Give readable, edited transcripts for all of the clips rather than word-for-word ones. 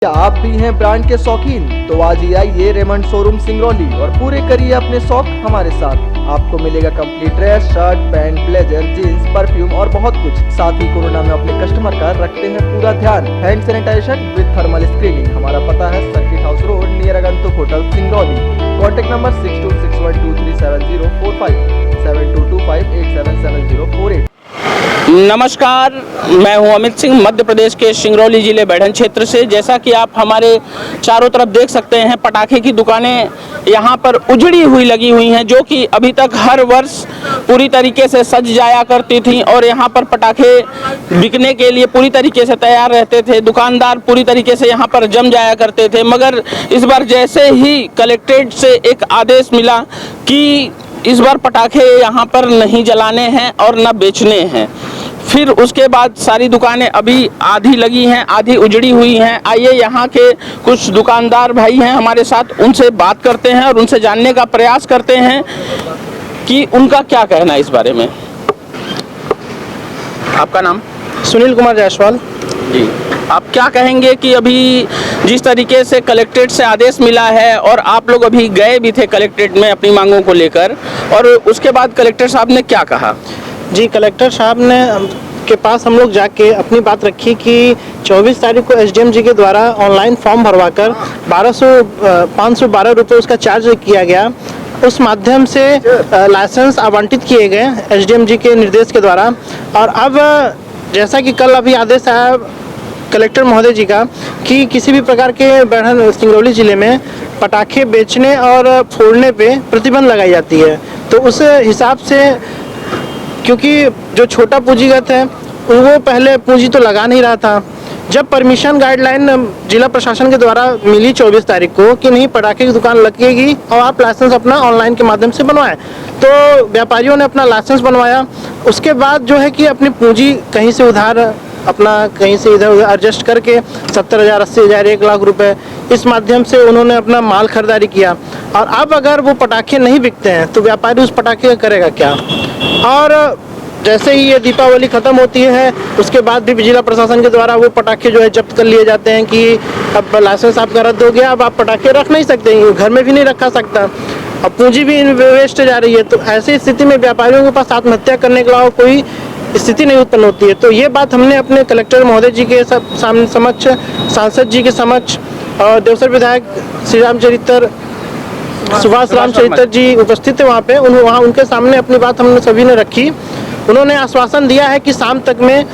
क्या आप भी हैं ब्रांड के शौकीन? तो आज ही आइए रेमंड शोरूम सिंगरौली और पूरे करिए अपने शौक हमारे साथ। आपको मिलेगा complete dress, shirt, pant, blazer, jeans, perfume और बहुत कुछ। साथ ही कोरोना में अपने कस्टमर का रखते हैं पूरा ध्यान। Hand sanitization with thermal screening. हमारा पता है circuit house road near Agantuk hotel Singrauli. Contact number 6261237045 7225877048। नमस्कार, मैं हूं अमित सिंह, मध्य प्रदेश के सिंगरौली जिले बैढ़न क्षेत्र से। जैसा कि आप हमारे चारों तरफ देख सकते हैं, पटाखे की दुकानें यहां पर उजड़ी हुई लगी हुई हैं, जो कि अभी तक हर वर्ष पूरी तरीके से सज जाया करती थीं और यहां पर पटाखे बिकने के लिए पूरी तरीके से तैयार रहते थे। दुकानदार पूरी तरीके से यहां पर जम जाया करते थे, मगर इस बार जैसे ही कलेक्ट्रेट से एक आदेश मिला कि इस बार पटाखे यहाँ पर नहीं जलाने हैं और न बेचने हैं, फिर उसके बाद सारी दुकानें अभी आधी लगी हैं, आधी उजड़ी हुई हैं। आइए यहाँ के कुछ दुकानदार भाई हैं हमारे साथ, उनसे बात करते हैं और उनसे जानने का प्रयास करते हैं कि उनका क्या कहना है इस बारे में। आपका नाम? सुनील कुमार जायसवाल जी। आप क्या कहेंगे कि अभी जिस तरीके से कलेक्ट्रेट से आदेश मिला है और आप लोग अभी गए भी थे कलेक्ट्रेट में अपनी मांगों को लेकर, और उसके बाद कलेक्टर साहब ने क्या कहा? जी, कलेक्टर साहब ने के पास हम लोग जाके अपनी बात रखी कि 24 तारीख को एसडीएम जी के द्वारा ऑनलाइन फॉर्म भरवाकर 512 रुपये उसका चार्ज किया गया। उस माध्यम से लाइसेंस आवंटित किए गए एसडीएम जी के निर्देश के द्वारा। और अब जैसा कि कल अभी आदेश आया कलेक्टर महोदय जी का कि किसी भी प्रकार के बैढ़न सिंगरौली ज़िले में पटाखे बेचने और फोड़ने पे प्रतिबंध लगाई जाती है। तो उस हिसाब से, क्योंकि जो छोटा पूंजीगत है वो पहले पूंजी तो लगा नहीं रहा था, जब परमिशन गाइडलाइन जिला प्रशासन के द्वारा मिली 24 तारीख को कि नहीं पटाखे की दुकान लगेगी और आप लाइसेंस अपना ऑनलाइन के माध्यम से बनवाएं, तो व्यापारियों ने अपना लाइसेंस बनवाया। उसके बाद जो है कि अपनी पूंजी कहीं से उधार अपना कहीं से इधर उधर एडजस्ट करके 70,000, 80,000, 1 लाख रुपए इस माध्यम से उन्होंने अपना माल खरीदारी किया। और अब अगर वो पटाखे नहीं बिकते हैं तो व्यापारी उस पटाखे का करेगा क्या? और जैसे ही ये दीपावली ख़त्म होती है उसके बाद भी जिला प्रशासन के द्वारा वो पटाखे जो है जब्त कर लिए जाते हैं कि अब लाइसेंस आपका रद्द हो गया, अब आप पटाखे रख नहीं सकते, घर में भी नहीं रखा सकता, अब पूंजी भी वेस्ट जा रही है। तो ऐसी स्थिति में व्यापारियों के पास आत्महत्या करने के अलावा कोई स्थिति नहीं उत्पन्न होती है। तो ये बात हमने अपने कलेक्टर महोदय जी के सामने समक्ष, सांसद जी के समक्ष और देवसर विधायक श्री रामचरित्र सुभाष रामचरित्र जी उपस्थित थे वहाँ पे, वहाँ उनके सामने अपनी बात हमने सभी ने रखी। उन्होंने आश्वासन दिया है कि शाम तक में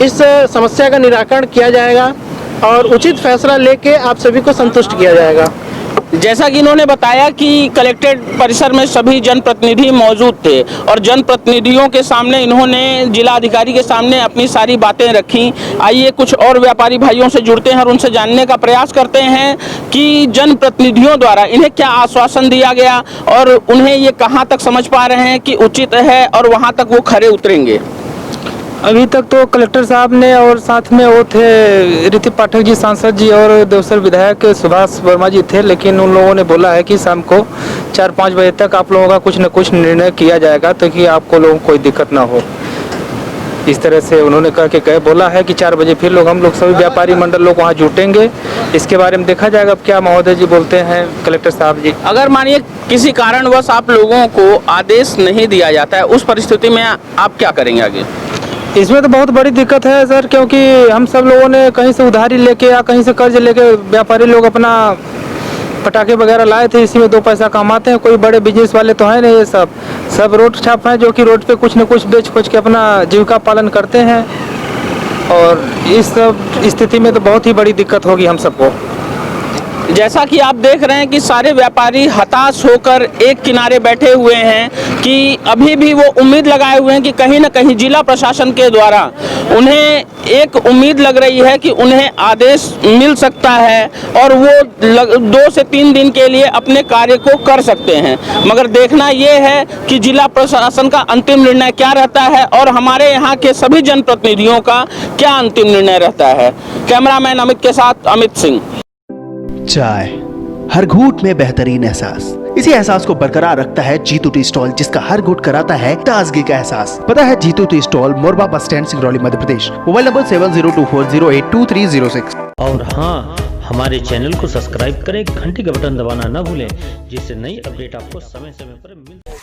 इस समस्या का निराकरण किया जाएगा और उचित फैसला लेके आप सभी को संतुष्ट किया जाएगा। जैसा कि इन्होंने बताया कि कलेक्ट्रेट परिसर में सभी जनप्रतिनिधि मौजूद थे और जनप्रतिनिधियों के सामने इन्होंने जिला अधिकारी के सामने अपनी सारी बातें रखी। आइए कुछ और व्यापारी भाइयों से जुड़ते हैं और उनसे जानने का प्रयास करते हैं कि जनप्रतिनिधियों द्वारा इन्हें क्या आश्वासन दिया गया और उन्हें ये कहाँ तक समझ पा रहे हैं कि उचित है और वहाँ तक वो खरे उतरेंगे। अभी तक तो कलेक्टर साहब ने और साथ में वो थे ऋतिक पाठक जी सांसद जी और देवसर विधायक सुभाष वर्मा जी थे, लेकिन उन लोगों ने बोला है कि शाम को 4-5 बजे तक आप लोगों का कुछ न कुछ निर्णय किया जाएगा ताकि आपको लोगों को कोई दिक्कत ना हो। इस तरह से उन्होंने कह के कहे बोला है कि 4 बजे फिर हम लोग सभी व्यापारी मंडल लोग वहाँ जुटेंगे। इसके बारे में देखा जाएगा अब क्या महोदय जी बोलते हैं कलेक्टर साहब जी। अगर मानिए किसी कारणवश आप लोगों को आदेश नहीं दिया जाता है, उस परिस्थिति में आप क्या करेंगे आगे? इसमें तो बहुत बड़ी दिक्कत है सर, क्योंकि हम सब लोगों ने कहीं से उधारी लेके या कहीं से कर्ज लेके व्यापारी लोग अपना पटाखे वगैरह लाए थे, इसी में 2 पैसा कमाते हैं। कोई बड़े बिजनेस वाले तो हैं नहीं, ये सब रोड छाप हैं जो कि रोड पे कुछ न कुछ बेच खोच के अपना जीविका पालन करते हैं। और इस सब स्थिति में तो बहुत ही बड़ी दिक्कत होगी हम सबको। जैसा कि आप देख रहे हैं कि सारे व्यापारी हताश होकर एक किनारे बैठे हुए हैं कि अभी भी वो उम्मीद लगाए हुए हैं कि कहीं ना कहीं जिला प्रशासन के द्वारा उन्हें एक उम्मीद लग रही है कि उन्हें आदेश मिल सकता है और वो 2 से 3 दिन के लिए अपने कार्य को कर सकते हैं। मगर देखना ये है कि जिला प्रशासन का अंतिम निर्णय क्या रहता है और हमारे यहाँ के सभी जनप्रतिनिधियों का क्या अंतिम निर्णय रहता है। कैमरामैन अमित के साथ अमित सिंह। चाय हर घूंट में बेहतरीन एहसास, इसी एहसास को बरकरार रखता है जीतू टी स्टॉल, जिसका हर घूंट कराता है ताजगी का एहसास। पता है Jitu T stall, Morwa bus stand, Singrauli, Madhya Pradesh. Mobile number 7024082306। और हाँ, हमारे चैनल को सब्सक्राइब करें, घंटी का बटन दबाना न भूलें, जिससे नई अपडेट आपको समय समय पर मिलती है।